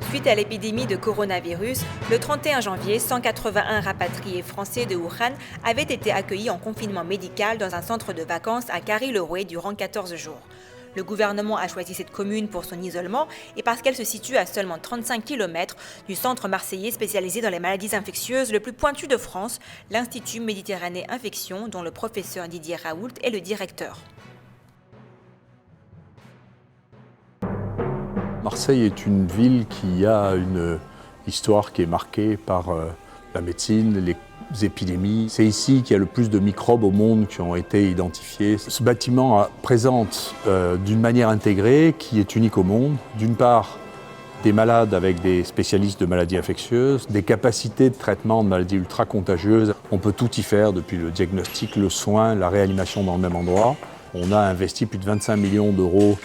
Suite à l'épidémie de coronavirus, le 31 janvier, 181 rapatriés français de Wuhan avaient été accueillis en confinement médical dans un centre de vacances à Carry-le-Rouet durant 14 jours. Le gouvernement a choisi cette commune pour son isolement et parce qu'elle se situe à seulement 35 km du centre marseillais spécialisé dans les maladies infectieuses le plus pointu de France, l'Institut Méditerranée Infection, dont le professeur Didier Raoult est le directeur. Marseille est une ville qui a une histoire qui est marquée par la médecine, les épidémies. C'est ici qu'il y a le plus de microbes au monde qui ont été identifiés. Ce bâtiment présente d'une manière intégrée, qui est unique au monde, d'une part des malades avec des spécialistes de maladies infectieuses, des capacités de traitement de maladies ultra contagieuses. On peut tout y faire, depuis le diagnostic, le soin, la réanimation dans le même endroit. On a investi plus de 25 millions d'euros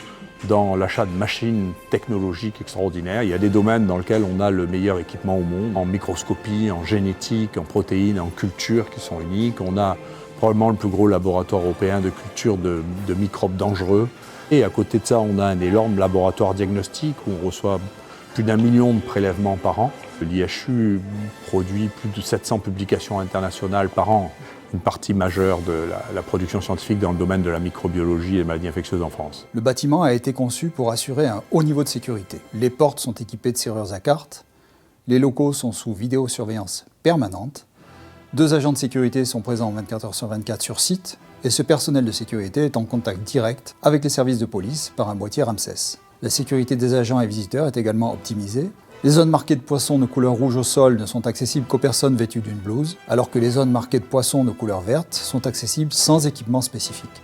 dans l'achat de machines technologiques extraordinaires. Il y a des domaines dans lesquels on a le meilleur équipement au monde, en microscopie, en génétique, en protéines, en culture, qui sont uniques. On a probablement le plus gros laboratoire européen de culture de microbes dangereux. Et à côté de ça, on a un énorme laboratoire diagnostique où on reçoit plus d'1 million de prélèvements par an. L'IHU produit plus de 700 publications internationales par an, une partie majeure de la production scientifique dans le domaine de la microbiologie et des maladies infectieuses en France. Le bâtiment a été conçu pour assurer un haut niveau de sécurité. Les portes sont équipées de serrures à carte, les locaux sont sous vidéosurveillance permanente, 2 agents de sécurité sont présents 24 heures sur 24 sur site, et ce personnel de sécurité est en contact direct avec les services de police par un boîtier Ramsès. La sécurité des agents et visiteurs est également optimisée. Les zones marquées de poissons de couleur rouge au sol ne sont accessibles qu'aux personnes vêtues d'une blouse, alors que les zones marquées de poissons de couleur verte sont accessibles sans équipement spécifique.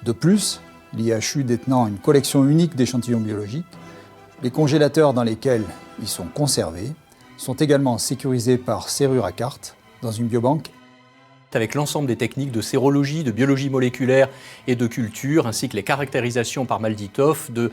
De plus, l'IHU détenant une collection unique d'échantillons biologiques, les congélateurs dans lesquels ils sont conservés sont également sécurisés par serrure à carte dans une biobanque avec l'ensemble des techniques de sérologie, de biologie moléculaire et de culture, ainsi que les caractérisations par Malditoff, de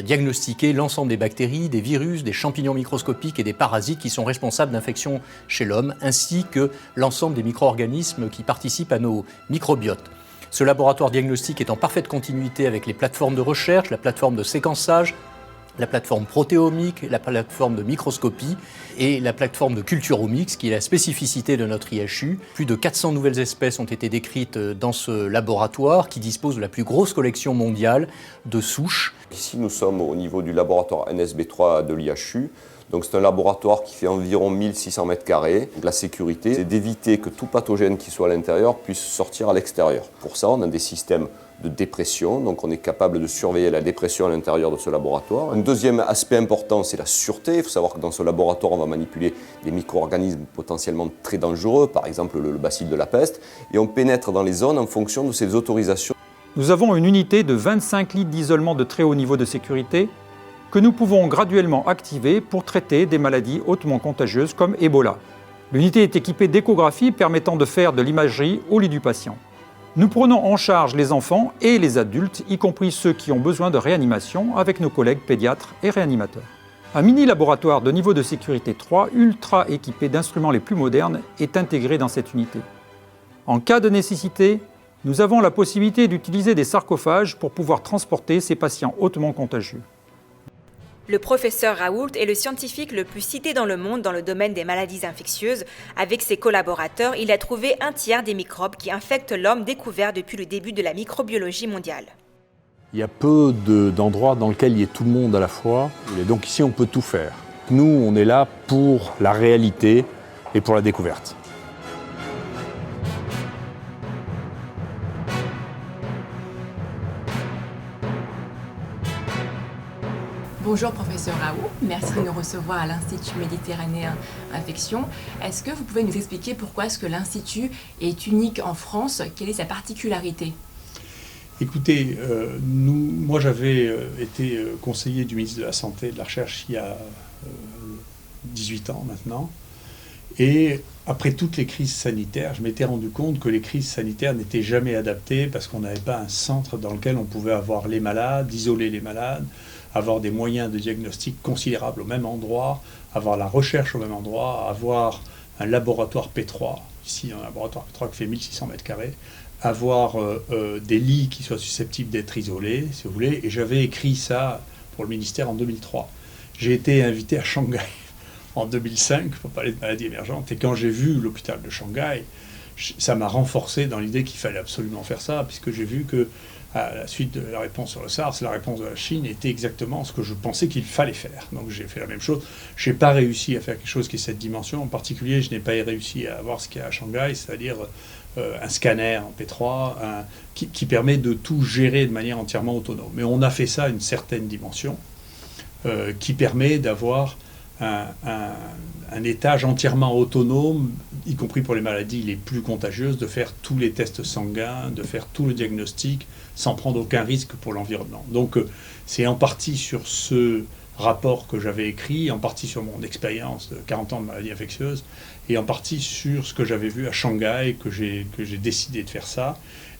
diagnostiquer l'ensemble des bactéries, des virus, des champignons microscopiques et des parasites qui sont responsables d'infections chez l'homme, ainsi que l'ensemble des micro-organismes qui participent à nos microbiotes. Ce laboratoire diagnostique est en parfaite continuité avec les plateformes de recherche, la plateforme de séquençage, la plateforme protéomique, la plateforme de microscopie et la plateforme de culturomics, qui est la spécificité de notre IHU. Plus de 400 nouvelles espèces ont été décrites dans ce laboratoire qui dispose de la plus grosse collection mondiale de souches. Ici, nous sommes au niveau du laboratoire NSB3 de l'IHU. Donc c'est un laboratoire qui fait environ 1600 m². La sécurité, c'est d'éviter que tout pathogène qui soit à l'intérieur puisse sortir à l'extérieur. Pour ça, on a des systèmes de dépression, donc on est capable de surveiller la dépression à l'intérieur de ce laboratoire. Un deuxième aspect important, c'est la sûreté. Il faut savoir que dans ce laboratoire, on va manipuler des micro-organismes potentiellement très dangereux, par exemple le bacille de la peste, et on pénètre dans les zones en fonction de ces autorisations. Nous avons une unité de 25 litres d'isolement de très haut niveau de sécurité que nous pouvons graduellement activer pour traiter des maladies hautement contagieuses comme Ebola. L'unité est équipée d'échographies permettant de faire de l'imagerie au lit du patient. Nous prenons en charge les enfants et les adultes, y compris ceux qui ont besoin de réanimation, avec nos collègues pédiatres et réanimateurs. Un mini-laboratoire de niveau de sécurité 3, ultra équipé d'instruments les plus modernes, est intégré dans cette unité. En cas de nécessité, nous avons la possibilité d'utiliser des sarcophages pour pouvoir transporter ces patients hautement contagieux. Le professeur Raoult est le scientifique le plus cité dans le monde dans le domaine des maladies infectieuses. Avec ses collaborateurs, il a trouvé 1/3 des microbes qui infectent l'homme découverts depuis le début de la microbiologie mondiale. Il y a peu d'endroits dans lesquels il y a tout le monde à la fois. Et donc ici, on peut tout faire. Nous, on est là pour la réalité et pour la découverte. Bonjour professeur Raoult, merci de nous recevoir à l'Institut Méditerranéen Infection. Est-ce que vous pouvez nous expliquer pourquoi est-ce que l'Institut est unique en France? Quelle est sa particularité? Écoutez, moi j'avais été conseiller du ministre de la Santé et de la Recherche il y a 18 ans maintenant. Et après toutes les crises sanitaires, je m'étais rendu compte que les crises sanitaires n'étaient jamais adaptées parce qu'on n'avait pas un centre dans lequel on pouvait avoir les malades, isoler les malades, avoir des moyens de diagnostic considérables au même endroit, avoir la recherche au même endroit, avoir un laboratoire P3, ici un laboratoire P3 qui fait 1600 mètres carrés, avoir des lits qui soient susceptibles d'être isolés, si vous voulez, et j'avais écrit ça pour le ministère en 2003. J'ai été invité à Shanghai en 2005 pour parler de maladies émergentes, et quand j'ai vu l'hôpital de Shanghai, ça m'a renforcé dans l'idée qu'il fallait absolument faire ça, puisque j'ai vu que à la suite de la réponse sur le SARS, la réponse de la Chine était exactement ce que je pensais qu'il fallait faire. Donc j'ai fait la même chose. Je n'ai pas réussi à faire quelque chose qui est cette dimension. En particulier, je n'ai pas réussi à avoir ce qu'il y a à Shanghai, c'est-à-dire un scanner en P3 qui permet de tout gérer de manière entièrement autonome. Mais on a fait ça à une certaine dimension qui permet d'avoir un étage entièrement autonome, y compris pour les maladies les plus contagieuses, de faire tous les tests sanguins, de faire tout le diagnostic sans prendre aucun risque pour l'environnement. Donc c'est en partie sur ce rapport que j'avais écrit, en partie sur mon expérience de 40 ans de maladies infectieuses, et en partie sur ce que j'avais vu à Shanghai, que j'ai décidé de faire ça.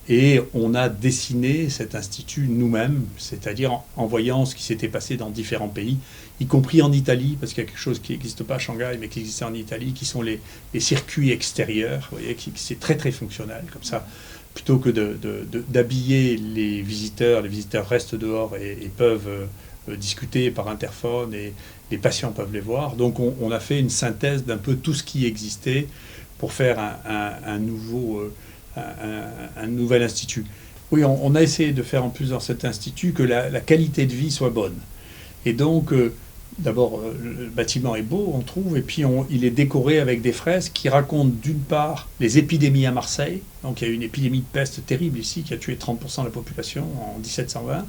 Et on a dessiné cet institut nous-mêmes, c'est-à-dire en voyant ce qui s'était passé dans différents pays, y compris en Italie, parce qu'il y a quelque chose qui n'existe pas à Shanghai, mais qui existe en Italie, qui sont les circuits extérieurs, vous voyez, c'est très très fonctionnel, comme ça. Plutôt que d'habiller les visiteurs restent dehors et peuvent discuter par interphone, et les patients peuvent les voir. Donc on a fait une synthèse d'un peu tout ce qui existait pour faire un nouvel institut. Oui, on a essayé de faire en plus dans cet institut que la qualité de vie soit bonne. Et donc, d'abord, le bâtiment est beau, on trouve, et puis il est décoré avec des fresques qui racontent d'une part les épidémies à Marseille. Donc il y a eu une épidémie de peste terrible ici qui a tué 30% de la population en 1720.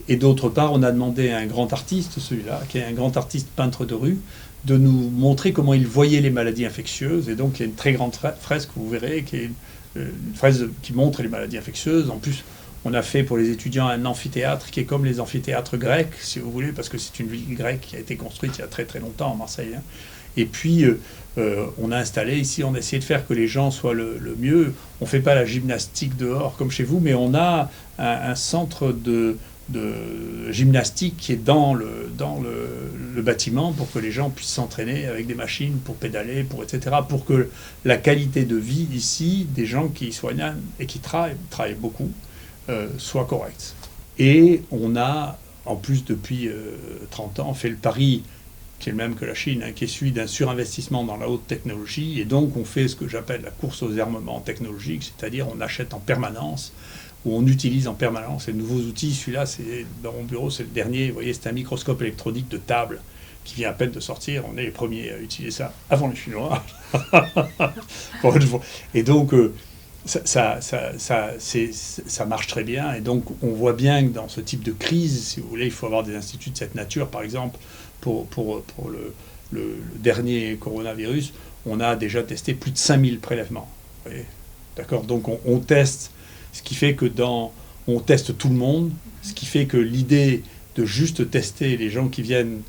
Et d'autre part, on a demandé à un grand artiste, celui-là, qui est un grand artiste peintre de rue, de nous montrer comment il voyait les maladies infectieuses. Et donc il y a une très grande fresque, vous verrez, qui est une fresque qui montre les maladies infectieuses. En plus, on a fait pour les étudiants un amphithéâtre qui est comme les amphithéâtres grecs, si vous voulez, parce que c'est une ville grecque qui a été construite il y a très très longtemps à Marseille. Hein. Et puis, on a installé ici, on a essayé de faire que les gens soient le mieux. On ne fait pas la gymnastique dehors comme chez vous, mais on a un centre de gymnastique qui est dans le bâtiment pour que les gens puissent s'entraîner avec des machines pour pédaler, etc. Pour que la qualité de vie ici, des gens qui y soignent et qui travaillent beaucoup, soit correcte. Et on a, en plus depuis 30 ans, fait le pari, qui est le même que la Chine, qui est celui d'un surinvestissement dans la haute technologie. Et donc on fait ce que j'appelle la course aux armements technologiques, c'est-à-dire on achète en permanence, où on utilise en permanence les nouveaux outils. Celui-là, c'est dans mon bureau, c'est le dernier. Vous voyez, c'est un microscope électronique de table qui vient à peine de sortir. On est les premiers à utiliser ça avant les Chinois. Et donc, ça marche très bien. Et donc, on voit bien que dans ce type de crise, si vous voulez, il faut avoir des instituts de cette nature. Par exemple, pour le dernier coronavirus, on a déjà testé plus de 5000 prélèvements. Vous voyez, d'accord ? Donc, on teste. Ce qui fait que on teste tout le monde, ce qui fait que l'idée de juste tester les gens qui viennent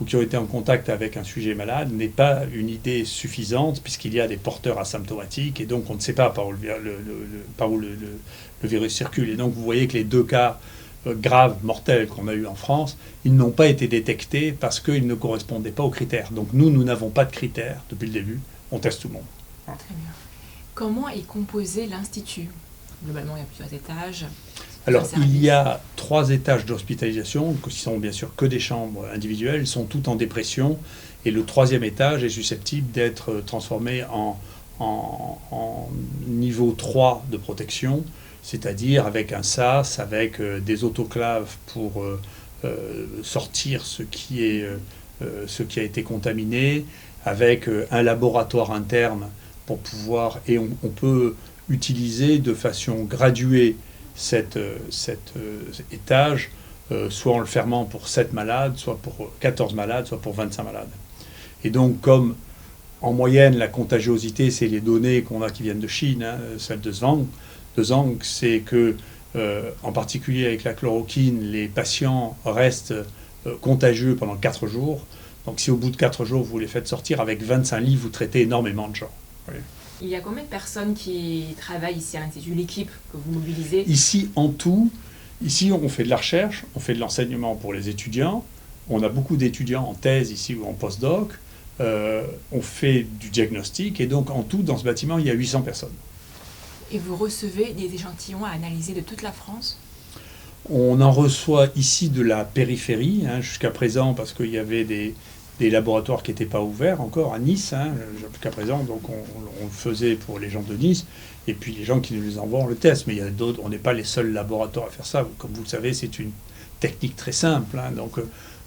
ou qui ont été en contact avec un sujet malade n'est pas une idée suffisante, puisqu'il y a des porteurs asymptomatiques, et donc on ne sait pas par où le virus circule. Et donc vous voyez que les 2 cas graves, mortels qu'on a eu en France, ils n'ont pas été détectés parce qu'ils ne correspondaient pas aux critères. Donc nous n'avons pas de critères depuis le début, on teste tout le monde. Très bien. Comment est composé l'Institut ? Globalement, il y a plusieurs étages. Alors, il y a 3 étages d'hospitalisation, qui sont bien sûr que des chambres individuelles, sont toutes en dépression, et le 3e étage est susceptible d'être transformé en niveau 3 de protection, c'est-à-dire avec un sas, avec des autoclaves pour sortir ce qui a été contaminé, avec un laboratoire interne pour pouvoir, et on peut utiliser de façon graduée cet étage, soit en le fermant pour 7 malades, soit pour 14 malades, soit pour 25 malades. Et donc, comme en moyenne, la contagiosité, c'est les données qu'on a qui viennent de Chine, hein, celles de Zhang, c'est que, en particulier avec la chloroquine, les patients restent contagieux pendant 4 jours. Donc si au bout de 4 jours, vous les faites sortir, avec 25 lits, vous traitez énormément de gens. Oui. Il y a combien de personnes qui travaillent ici à l'Institut, l'équipe que vous mobilisez? Ici, en tout, ici, on fait de la recherche, on fait de l'enseignement pour les étudiants. On a beaucoup d'étudiants en thèse ici ou en postdoc. On fait du diagnostic. Et donc, en tout, dans ce bâtiment, il y a 800 personnes. Et vous recevez des échantillons à analyser de toute la France? On en reçoit ici de la périphérie, jusqu'à présent, parce qu'il y avait des laboratoires qui n'étaient pas ouverts encore à Nice, jusqu'à présent. Donc, on le faisait pour les gens de Nice. Et puis, les gens qui nous les envoient, on le teste. Mais il y a d'autres, on n'est pas les seuls laboratoires à faire ça. Comme vous le savez, c'est une technique très simple. Donc,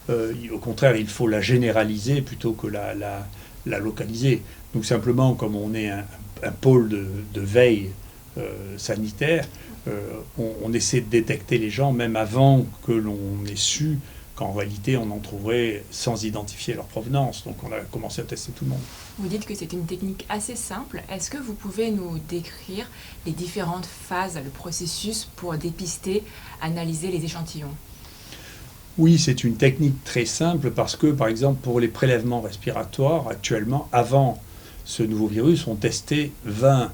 au contraire, il faut la généraliser plutôt que la localiser. Donc, simplement, comme on est un pôle de veille sanitaire, on essaie de détecter les gens même avant que l'on ait su qu'en réalité on en trouverait sans identifier leur provenance. Donc on a commencé à tester tout le monde. Vous dites que c'est une technique assez simple. Est-ce que vous pouvez nous décrire les différentes phases, le processus pour dépister, analyser les échantillons? Oui, c'est une technique très simple parce que, par exemple, pour les prélèvements respiratoires, actuellement, avant ce nouveau virus, on testait 20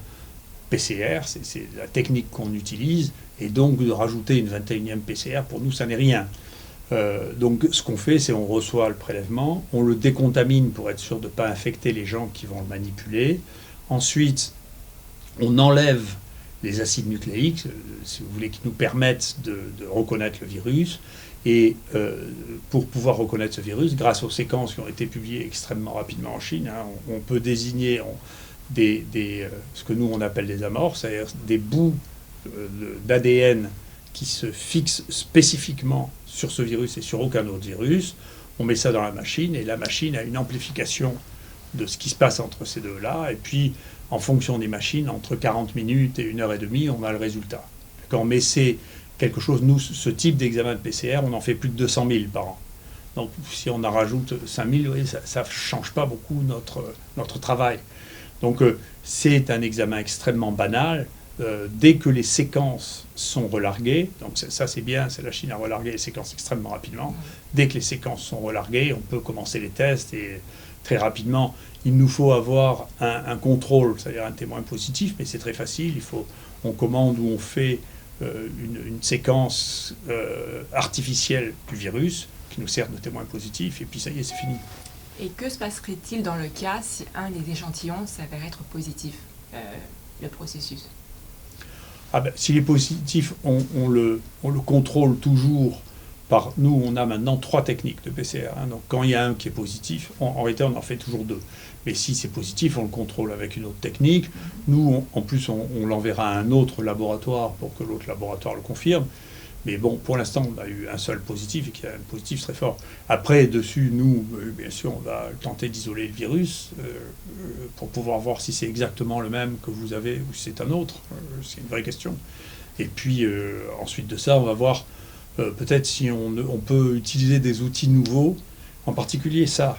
PCR, c'est la technique qu'on utilise, et donc de rajouter une 21e PCR, pour nous, ça n'est rien. Donc ce qu'on fait, c'est on reçoit le prélèvement, on le décontamine pour être sûr de ne pas infecter les gens qui vont le manipuler. Ensuite, on enlève les acides nucléiques, si vous voulez, qui nous permettent de reconnaître le virus. Et pour pouvoir reconnaître ce virus, grâce aux séquences qui ont été publiées extrêmement rapidement en Chine, on peut désigner ce que nous on appelle des amorphes, c'est-à-dire des bouts d'ADN qui se fixent spécifiquement sur ce virus et sur aucun autre virus. On met ça dans la machine et la machine a une amplification de ce qui se passe entre ces deux-là. Et puis, en fonction des machines, entre 40 minutes et 1h30, on a le résultat. D'accord ? Mais c'est quelque chose, nous, ce type d'examen de PCR, on en fait plus de 200 000 par an. Donc, si on en rajoute 5 000, vous voyez, ça ne change pas beaucoup notre travail. Donc, c'est un examen extrêmement banal. Dès que les séquences sont relarguées, donc ça c'est bien, c'est la Chine a relargué les séquences extrêmement rapidement. Dès que les séquences sont relarguées, on peut commencer les tests et très rapidement, il nous faut avoir un contrôle, c'est-à-dire un témoin positif, mais c'est très facile. On commande ou on fait une séquence artificielle du virus qui nous sert de témoin positif, et puis ça y est, c'est fini. Et que se passerait-il dans le cas si un des échantillons s'avère être positif, le processus? S'il est positif, on le contrôle toujours par... Nous, on a maintenant 3 techniques de PCR. Donc, quand il y a un qui est positif, en réalité, on en fait toujours 2. Mais si c'est positif, on le contrôle avec une autre technique. Nous, en plus, on l'enverra à un autre laboratoire pour que l'autre laboratoire le confirme. Mais bon, pour l'instant, on a eu un seul positif et qui a un positif très fort. Après, dessus, nous, bien sûr, on va tenter d'isoler le virus pour pouvoir voir si c'est exactement le même que vous avez ou si c'est un autre. C'est une vraie question. Et puis, ensuite de ça, on va voir peut-être si on peut utiliser des outils nouveaux, en particulier ça.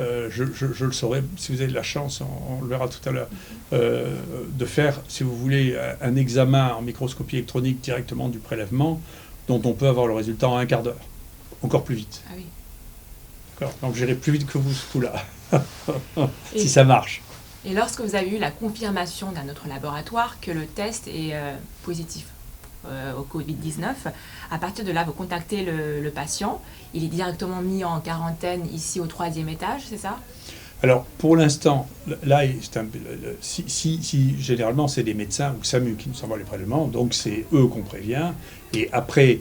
Je le saurai, si vous avez de la chance, on le verra tout à l'heure, de faire, si vous voulez, un examen en microscopie électronique directement du prélèvement, dont on peut avoir le résultat en un quart d'heure, encore plus vite. Ah oui. D'accord. Donc j'irai plus vite que vous ce coup-là, si ça marche. Et lorsque vous avez eu la confirmation d'un autre laboratoire que le test est positif au Covid-19, à partir de là, vous contactez le patient, il est directement mis en quarantaine ici au 3e étage, c'est ça? Alors, pour l'instant, là, généralement, c'est des médecins ou SAMU qui nous envoient les prélèvements, donc c'est eux qu'on prévient. Et après,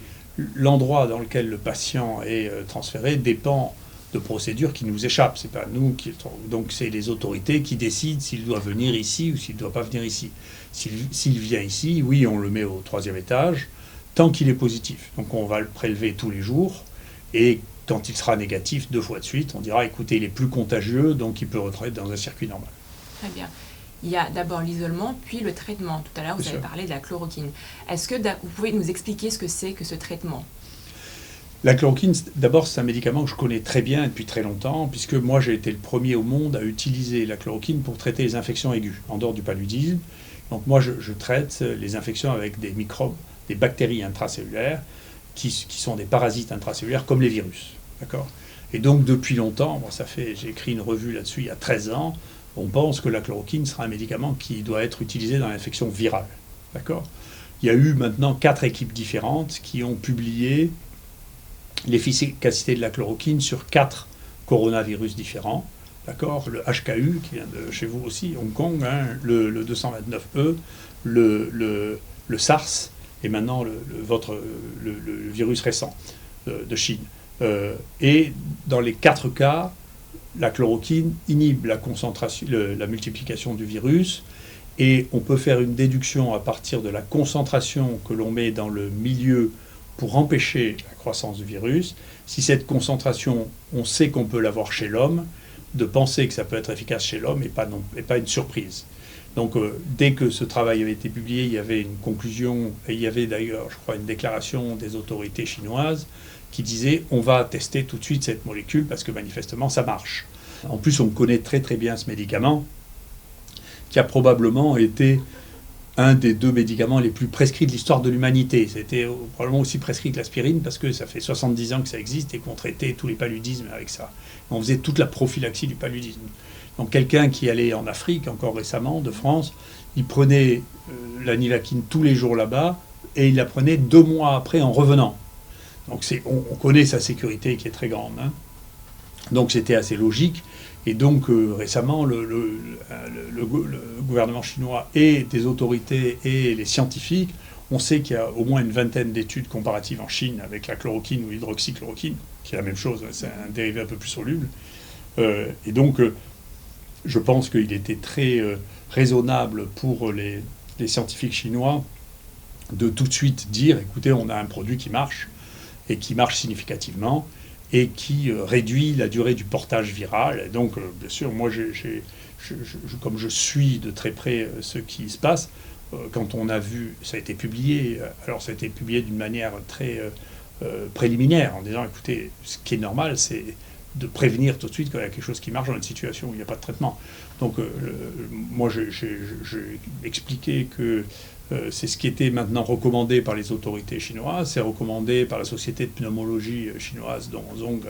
l'endroit dans lequel le patient est transféré dépend de procédures qui nous échappent. C'est pas nous qui... Donc, c'est les autorités qui décident s'il doit venir ici ou s'il ne doit pas venir ici. S'il vient ici, oui, on le met au 3e étage, tant qu'il est positif. Donc, on va le prélever tous les jours, et quand il sera négatif 2 fois de suite, on dira, écoutez, il est plus contagieux, donc il peut rentrer dans un circuit normal. Très bien. Il y a d'abord l'isolement, puis le traitement. Tout à l'heure, vous avez parlé de la chloroquine. Est-ce que vous pouvez nous expliquer ce que c'est que ce traitement? La chloroquine, d'abord, c'est un médicament que je connais très bien depuis très longtemps, puisque moi, j'ai été le premier au monde à utiliser la chloroquine pour traiter les infections aiguës, en dehors du paludisme. Donc moi, je traite les infections avec des microbes, des bactéries intracellulaires, qui sont des parasites intracellulaires, comme les virus. D'accord ? Et donc, depuis longtemps, j'ai écrit une revue là-dessus il y a 13 ans, on pense que la chloroquine sera un médicament qui doit être utilisé dans l'infection virale. D'accord ? Il y a eu maintenant 4 équipes différentes qui ont publié l'efficacité de la chloroquine sur 4 coronavirus différents. D'accord ? Le HKU, qui vient de chez vous aussi, Hong Kong, hein, le 229E, le SARS, et maintenant le virus récent de Chine. Et dans les 4 cas, la chloroquine inhibe la multiplication du virus, et on peut faire une déduction à partir de la concentration que l'on met dans le milieu pour empêcher la croissance du virus. Si cette concentration, on sait qu'on peut l'avoir chez l'homme, de penser que ça peut être efficace chez l'homme n'est pas une surprise. Donc dès que ce travail avait été publié, il y avait une conclusion, et il y avait d'ailleurs, je crois, une déclaration des autorités chinoises qui disait on va tester tout de suite cette molécule parce que manifestement ça marche. En plus, on connaît très très bien ce médicament qui a probablement été un des 2 médicaments les plus prescrits de l'histoire de l'humanité. C'était probablement aussi prescrit que l'aspirine parce que ça fait 70 ans que ça existe et qu'on traitait tous les paludismes avec ça. On faisait toute la prophylaxie du paludisme. Donc quelqu'un qui allait en Afrique, encore récemment, de France, il prenait la nivaquine tous les jours là-bas et il la prenait 2 mois après en revenant. Donc on connaît sa sécurité qui est très grande. Hein. Donc c'était assez logique. Et donc récemment, le gouvernement chinois et des autorités et les scientifiques, on sait qu'il y a au moins une 20aine d'études comparatives en Chine avec la chloroquine ou l'hydroxychloroquine, qui est la même chose, c'est un dérivé un peu plus soluble. Et donc je pense qu'il était très raisonnable pour les scientifiques chinois de tout de suite dire, écoutez, on a un produit qui marche, et qui marche significativement, et qui réduit la durée du portage viral. Et donc, bien sûr, moi, comme je suis de très près ce qui se passe, quand on a vu, ça a été publié, alors ça a été publié d'une manière très préliminaire, en disant, écoutez, ce qui est normal, c'est de prévenir tout de suite qu'il y a quelque chose qui marche dans une situation où il n'y a pas de traitement. Donc, moi, j'ai expliqué que c'est ce qui était maintenant recommandé par les autorités chinoises, c'est recommandé par la société de pneumologie chinoise dont Zhong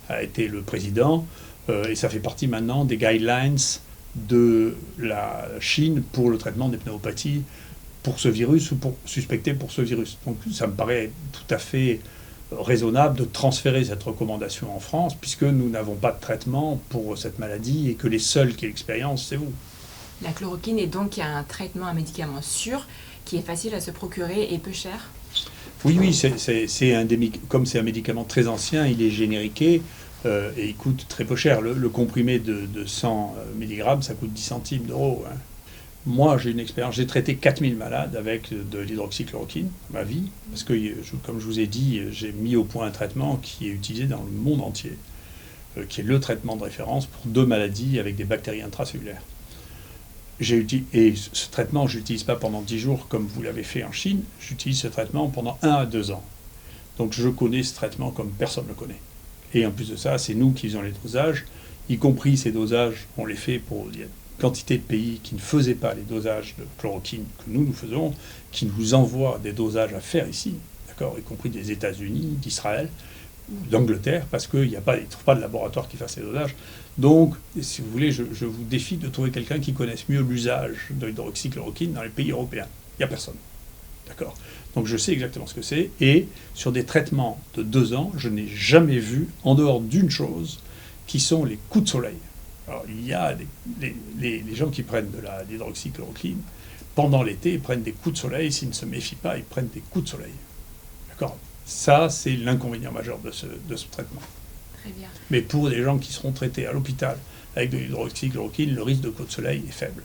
a été le président, et ça fait partie maintenant des guidelines de la Chine pour le traitement des pneumopathies pour ce virus ou suspecté pour ce virus. Donc ça me paraît tout à fait raisonnable de transférer cette recommandation en France, puisque nous n'avons pas de traitement pour cette maladie et que les seuls qui l'expérimentent, c'est vous. La chloroquine est donc un traitement, un médicament sûr, qui est facile à se procurer et peu cher. Oui, comme c'est un médicament très ancien, il est génériqué et il coûte très peu cher. Le comprimé de 100 mg, ça coûte 10 centimes d'euros. Hein. Moi, j'ai une expérience, j'ai traité 4000 malades avec de l'hydroxychloroquine, ma vie, parce que, comme je vous ai dit, j'ai mis au point un traitement qui est utilisé dans le monde entier, qui est le traitement de référence pour 2 maladies avec des bactéries intracellulaires. Et ce traitement, je ne l'utilise pas pendant 10 jours comme vous l'avez fait en Chine, j'utilise ce traitement pendant 1 à 2 ans. Donc je connais ce traitement comme personne ne le connaît. Et en plus de ça, c'est nous qui faisons les dosages, y compris ces dosages, on les fait pour une quantité de pays qui ne faisaient pas les dosages de chloroquine que nous faisons, qui nous envoient des dosages à faire ici, d'accord, y compris des États-Unis, d'Israël, d'Angleterre, parce qu'ils ne trouvent pas de laboratoire qui fasse ces dosages. Donc, si vous voulez, je vous défie de trouver quelqu'un qui connaisse mieux l'usage de l'hydroxychloroquine dans les pays européens. Il n'y a personne. D'accord ? Donc je sais exactement ce que c'est. Et sur des traitements de 2 ans, je n'ai jamais vu, en dehors d'une chose, qui sont les coups de soleil. Alors, il y a les gens qui prennent de l'hydroxychloroquine, pendant l'été, ils prennent des coups de soleil. S'ils ne se méfient pas, ils prennent des coups de soleil. D'accord ? Ça, c'est l'inconvénient majeur de ce traitement. Très bien. Mais pour des gens qui seront traités à l'hôpital avec de l'hydroxychloroquine, le risque de coup de soleil est faible.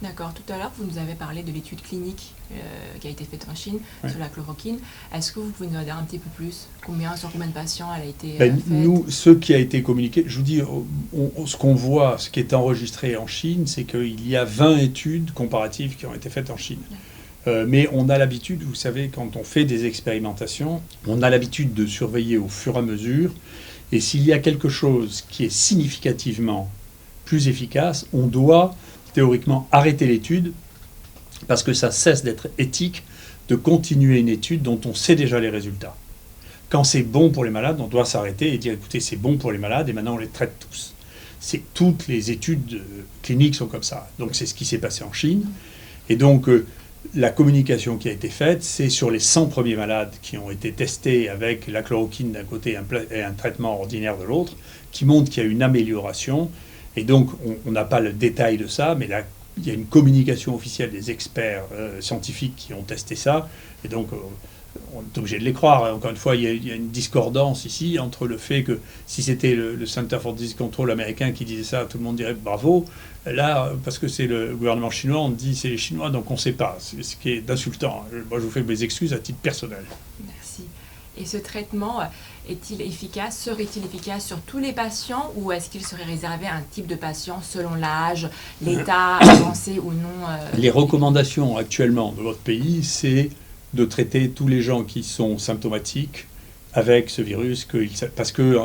D'accord. Tout à l'heure, vous nous avez parlé de l'étude clinique qui a été faite en Chine sur la chloroquine. Est-ce que vous pouvez nous en dire un petit peu plus ? Sur combien de patients elle a été faite ? Nous, ce qui a été communiqué, je vous dis, ce qu'on voit, ce qui est enregistré en Chine, c'est qu'il y a 20 études comparatives qui ont été faites en Chine. Mais on a l'habitude, vous savez, quand on fait des expérimentations, on a l'habitude de surveiller au fur et à mesure. Et s'il y a quelque chose qui est significativement plus efficace, on doit théoriquement arrêter l'étude parce que ça cesse d'être éthique de continuer une étude dont on sait déjà les résultats. Quand c'est bon pour les malades, on doit s'arrêter et dire écoutez, c'est bon pour les malades et maintenant on les traite tous. toutes les études cliniques sont comme ça. Donc c'est ce qui s'est passé en Chine. Et donc la communication qui a été faite, c'est sur les 100 premiers malades qui ont été testés avec la chloroquine d'un côté et un traitement ordinaire de l'autre, qui montre qu'il y a une amélioration. Et donc on n'a pas le détail de ça, mais là, il y a une communication officielle des experts scientifiques qui ont testé ça. Et donc on est obligé de les croire. Encore une fois, il y a une discordance ici entre le fait que si c'était le Center for Disease Control américain qui disait ça, tout le monde dirait bravo. Là, parce que c'est le gouvernement chinois, on dit c'est les Chinois, donc on ne sait pas. C'est ce qui est insultant. Moi, je vous fais mes excuses à titre personnel. Merci. Et ce traitement est-il efficace, serait-il efficace sur tous les patients ou est-ce qu'il serait réservé à un type de patient selon l'âge, l'état avancé ou non Les recommandations actuellement de votre pays, c'est de traiter tous les gens qui sont symptomatiques avec ce virus, parce que,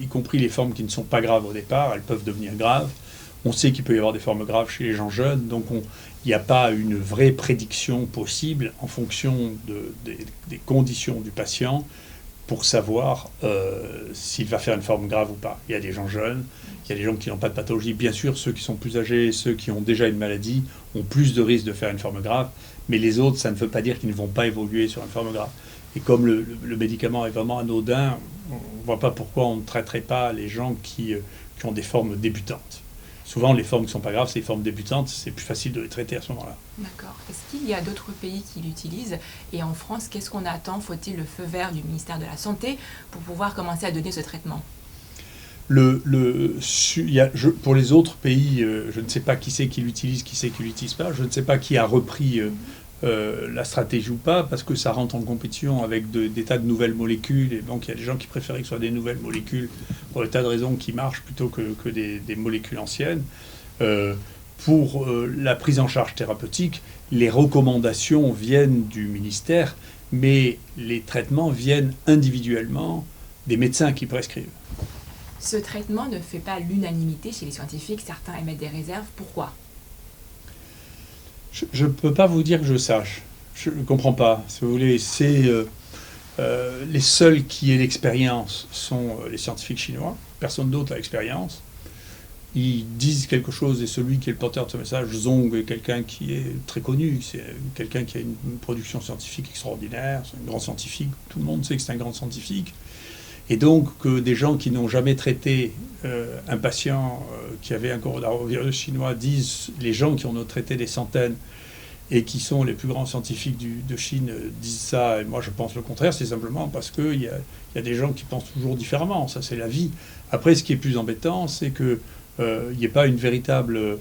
y compris les formes qui ne sont pas graves au départ, elles peuvent devenir graves. On sait qu'il peut y avoir des formes graves chez les gens jeunes, donc il n'y a pas une vraie prédiction possible en fonction des conditions du patient pour savoir s'il va faire une forme grave ou pas. Il y a des gens jeunes, il y a des gens qui n'ont pas de pathologie. Bien sûr, ceux qui sont plus âgés, ceux qui ont déjà une maladie, ont plus de risques de faire une forme grave, mais les autres, ça ne veut pas dire qu'ils ne vont pas évoluer sur une forme grave. Et comme le médicament est vraiment anodin, on ne voit pas pourquoi on ne traiterait pas les gens qui ont des formes débutantes. Souvent, les formes qui ne sont pas graves, c'est les formes débutantes, c'est plus facile de les traiter à ce moment-là. D'accord. Est-ce qu'il y a d'autres pays qui l'utilisent? Et en France, qu'est-ce qu'on attend? Faut-il le feu vert du ministère de la Santé pour pouvoir commencer à donner ce traitement? Pour les autres pays, je ne sais pas qui c'est qui l'utilise, qui c'est qui ne l'utilise pas. Je ne sais pas qui a repris la stratégie ou pas, parce que ça rentre en compétition avec des tas de nouvelles molécules. Et donc, il y a des gens qui préféraient que ce soit des nouvelles molécules pour des tas de raisons qui marchent plutôt que des molécules anciennes. Pour la prise en charge thérapeutique, les recommandations viennent du ministère, mais les traitements viennent individuellement des médecins qui prescrivent. Ce traitement ne fait pas l'unanimité chez les scientifiques. Certains émettent des réserves. Pourquoi? Je ne peux pas vous dire que je sache. Je ne comprends pas. Si vous voulez, les seuls qui aient l'expérience sont les scientifiques chinois. Personne d'autre a l'expérience. Ils disent quelque chose et celui qui est le porteur de ce message, Zhong, est quelqu'un qui est très connu. C'est quelqu'un qui a une production scientifique extraordinaire. C'est un grand scientifique. Tout le monde sait que c'est un grand scientifique. Et donc, que des gens qui n'ont jamais traité un patient qui avait un coronavirus chinois disent, les gens qui en ont traité des centaines et qui sont les plus grands scientifiques de Chine disent ça, et moi je pense le contraire, c'est simplement parce qu'il y a des gens qui pensent toujours différemment, ça c'est la vie. Après, ce qui est plus embêtant, c'est qu'il n'y ait pas une véritable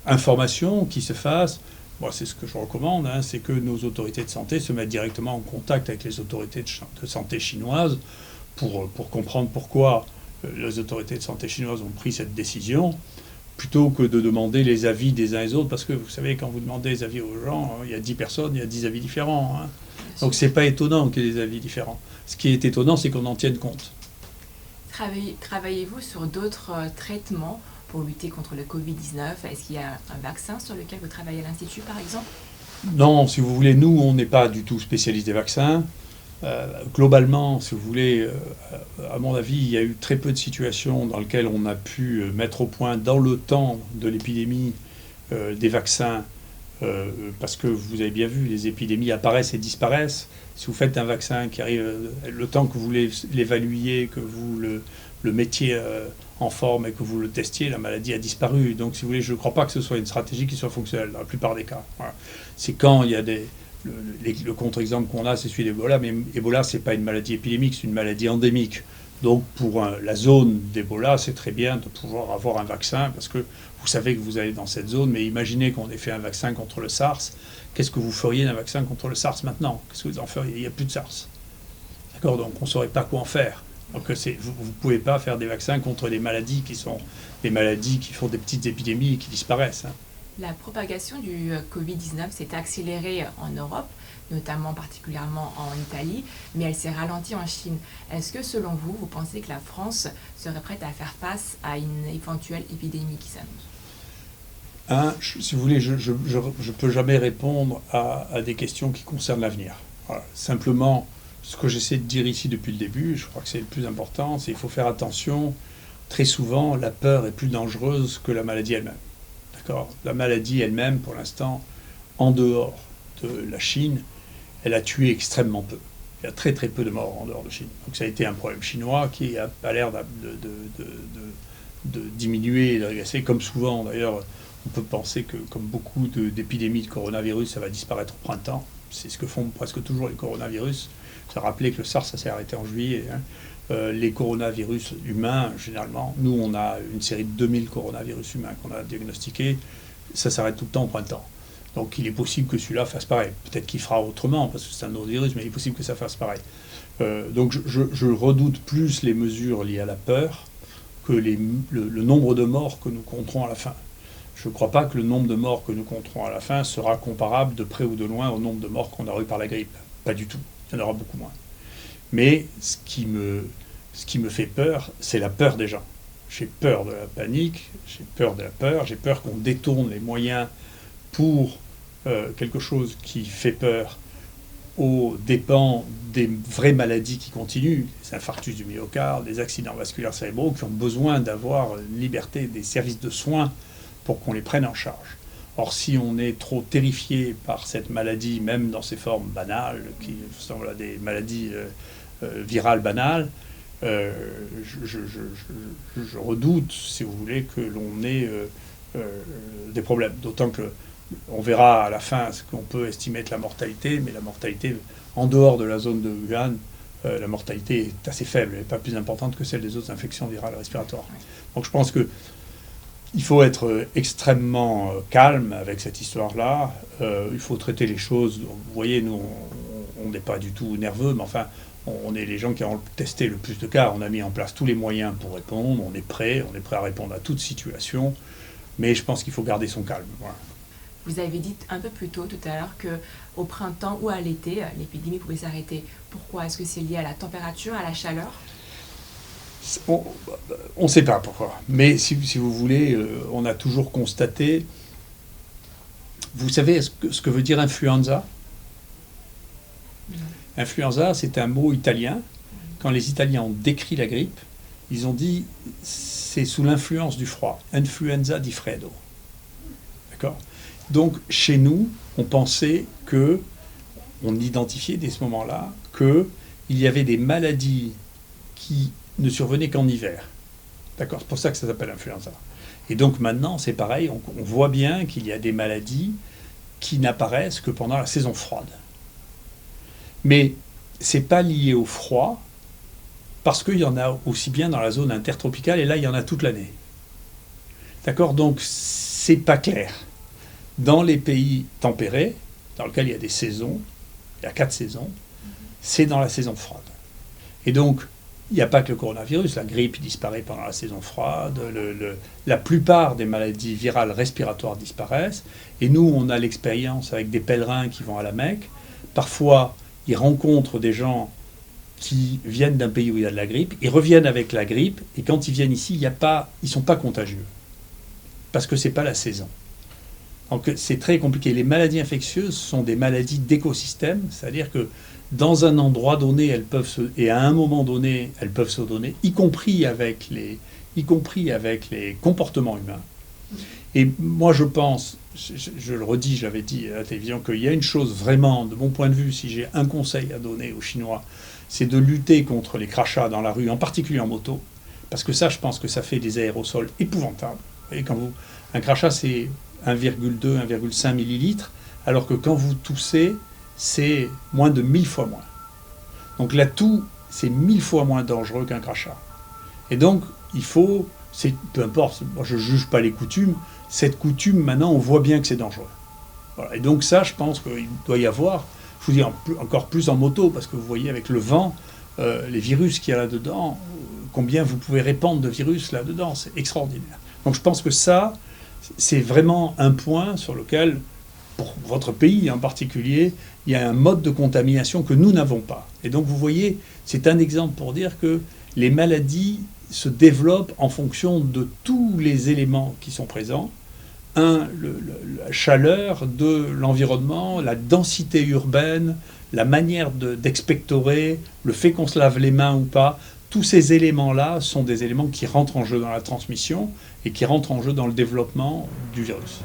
information qui se fasse. Moi, c'est ce que je recommande, c'est que nos autorités de santé se mettent directement en contact avec les autorités de santé chinoises pour comprendre pourquoi les autorités de santé chinoises ont pris cette décision, plutôt que de demander les avis des uns et des autres, parce que vous savez, quand vous demandez les avis aux gens, il y a 10 personnes, il y a 10 avis différents. Donc c'est pas étonnant qu'il y ait des avis différents. Ce qui est étonnant, c'est qu'on en tienne compte. Travaillez-vous sur d'autres traitements pour lutter contre le Covid-19? Est-ce qu'il y a un vaccin sur lequel vous travaillez à l'Institut, par exemple? Non, si vous voulez, nous, on n'est pas du tout spécialistes des vaccins. Globalement, si vous voulez, à mon avis, il y a eu très peu de situations dans lesquelles on a pu mettre au point, dans le temps de l'épidémie, des vaccins, parce que vous avez bien vu, les épidémies apparaissent et disparaissent. Si vous faites un vaccin qui arrive, le temps que vous l'évaluiez, que vous le mettiez en forme et que vous le testiez, la maladie a disparu. Donc, si vous voulez, je ne crois pas que ce soit une stratégie qui soit fonctionnelle, dans la plupart des cas. Voilà. C'est quand il y a le contre-exemple qu'on a, c'est celui d'Ebola, mais Ebola, ce n'est pas une maladie épidémique, c'est une maladie endémique. Donc, pour la zone d'Ebola, c'est très bien de pouvoir avoir un vaccin, parce que vous savez que vous allez dans cette zone, mais imaginez qu'on ait fait un vaccin contre le SARS. Qu'est-ce que vous feriez d'un vaccin contre le SARS maintenant? Qu'est-ce que vous en feriez? Il n'y a plus de SARS. D'accord? Donc, on ne saurait pas quoi en faire. Donc, vous ne pouvez pas faire des vaccins contre des maladies qui sont des maladies qui font des petites épidémies et qui disparaissent. La propagation du Covid-19 s'est accélérée en Europe, notamment particulièrement en Italie, mais elle s'est ralentie en Chine. Est-ce que selon vous, vous pensez que la France serait prête à faire face à une éventuelle épidémie qui s'annonce? Si vous voulez, je ne peux jamais répondre à des questions qui concernent l'avenir. Voilà. Simplement, ce que j'essaie de dire ici depuis le début, je crois que c'est le plus important, c'est qu'il faut faire attention. Très souvent, la peur est plus dangereuse que la maladie elle-même. D'accord ? La maladie elle-même, pour l'instant, en dehors de la Chine, elle a tué extrêmement peu. Il y a très très peu de morts en dehors de Chine. Donc ça a été un problème chinois qui a l'air de diminuer et de régresser. Comme souvent, d'ailleurs, on peut penser que, comme beaucoup d'épidémies de coronavirus, ça va disparaître au printemps. C'est ce que font presque toujours les coronavirus. Ça rappelait que le SARS, ça s'est arrêté en juillet. Les coronavirus humains, généralement, nous, on a une série de 2000 coronavirus humains qu'on a diagnostiqués. Ça s'arrête tout le temps au printemps. Donc il est possible que celui-là fasse pareil. Peut-être qu'il fera autrement, parce que c'est un autre virus, mais il est possible que ça fasse pareil. Donc je redoute plus les mesures liées à la peur que le nombre de morts que nous compterons à la fin. Je ne crois pas que le nombre de morts que nous compterons à la fin sera comparable de près ou de loin au nombre de morts qu'on aura eu par la grippe. Pas du tout. Il y en aura beaucoup moins. Mais ce qui me fait peur, c'est la peur des gens. J'ai peur de la panique, j'ai peur de la peur, j'ai peur qu'on détourne les moyens pour quelque chose qui fait peur aux dépens des vraies maladies qui continuent, les infarctus du myocarde, les accidents vasculaires cérébraux, qui ont besoin d'avoir une liberté des services de soins pour qu'on les prenne en charge. Or, si on est trop terrifié par cette maladie, même dans ses formes banales, qui semblent à des maladies virales banales, je redoute, si vous voulez, que l'on ait des problèmes. D'autant que on verra à la fin ce qu'on peut estimer être la mortalité, mais la mortalité, en dehors de la zone de Wuhan, la mortalité est assez faible, elle n'est pas plus importante que celle des autres infections virales respiratoires. Donc je pense qu'il faut être extrêmement calme avec cette histoire-là. Il faut traiter les choses. Vous voyez, nous, on n'est pas du tout nerveux, mais enfin, on est les gens qui ont testé le plus de cas. On a mis en place tous les moyens pour répondre. On est prêt à répondre à toute situation. Mais je pense qu'il faut garder son calme. Voilà. Vous avez dit un peu plus tôt tout à l'heure qu'au printemps ou à l'été, l'épidémie pouvait s'arrêter. Pourquoi ? Est-ce que c'est lié à la température, à la chaleur ? On ne sait pas pourquoi. Mais si vous voulez, on a toujours constaté... Vous savez ce que veut dire influenza ? Influenza, c'est un mot italien. Quand les Italiens ont décrit la grippe, ils ont dit c'est sous l'influence du froid. Influenza di freddo. D'accord ? Donc, chez nous, on pensait on identifiait dès ce moment-là qu'il y avait des maladies qui ne survenaient qu'en hiver. D'accord ? C'est pour ça que ça s'appelle influenza. Et donc maintenant, c'est pareil, on voit bien qu'il y a des maladies qui n'apparaissent que pendant la saison froide. Mais ce n'est pas lié au froid, parce qu'il y en a aussi bien dans la zone intertropicale, et là, il y en a toute l'année. D'accord ? Donc, c'est pas clair. Dans les pays tempérés, dans lesquels il y a des saisons, il y a 4 saisons, c'est dans la saison froide. Et donc, il n'y a pas que le coronavirus, la grippe disparaît pendant la saison froide, la plupart des maladies virales respiratoires disparaissent, et nous, on a l'expérience avec des pèlerins qui vont à la Mecque. Parfois, ils rencontrent des gens qui viennent d'un pays où il y a de la grippe, ils reviennent avec la grippe, et quand ils viennent ici, ils ne sont pas contagieux, parce que ce n'est pas la saison. Donc c'est très compliqué. Les maladies infectieuses sont des maladies d'écosystème, c'est-à-dire que dans un endroit donné, et à un moment donné, elles peuvent se donner, y compris avec les comportements humains. Et moi, je pense, je le redis, j'avais dit à la télévision, qu'il y a une chose vraiment, de mon point de vue, si j'ai un conseil à donner aux Chinois, c'est de lutter contre les crachats dans la rue, en particulier en moto, parce que ça, je pense que ça fait des aérosols épouvantables. Vous voyez, un crachat, c'est 1,2, 1,5 millilitres, alors que quand vous toussez, c'est moins de 1000 fois moins. Donc la toux, c'est 1000 fois moins dangereux qu'un crachat. Et donc, il faut, peu importe, moi je ne juge pas les coutumes, cette coutume, maintenant, on voit bien que c'est dangereux. Voilà. Et donc ça, je pense qu'il doit y avoir, je vous dis encore plus en moto, parce que vous voyez avec le vent, les virus qu'il y a là-dedans, combien vous pouvez répandre de virus là-dedans, c'est extraordinaire. Donc je pense que ça, c'est vraiment un point sur lequel, pour votre pays en particulier, il y a un mode de contamination que nous n'avons pas. Et donc vous voyez, c'est un exemple pour dire que les maladies se développent en fonction de tous les éléments qui sont présents. La chaleur de l'environnement, la densité urbaine, la manière d'expectorer, le fait qu'on se lave les mains ou pas, tous ces éléments-là sont des éléments qui rentrent en jeu dans la transmission et qui rentrent en jeu dans le développement du virus.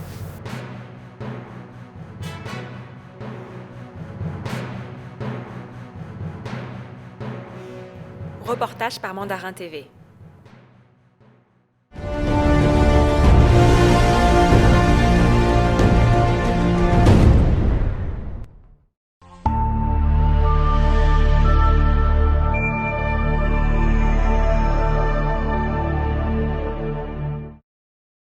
Reportage par Mandarin TV.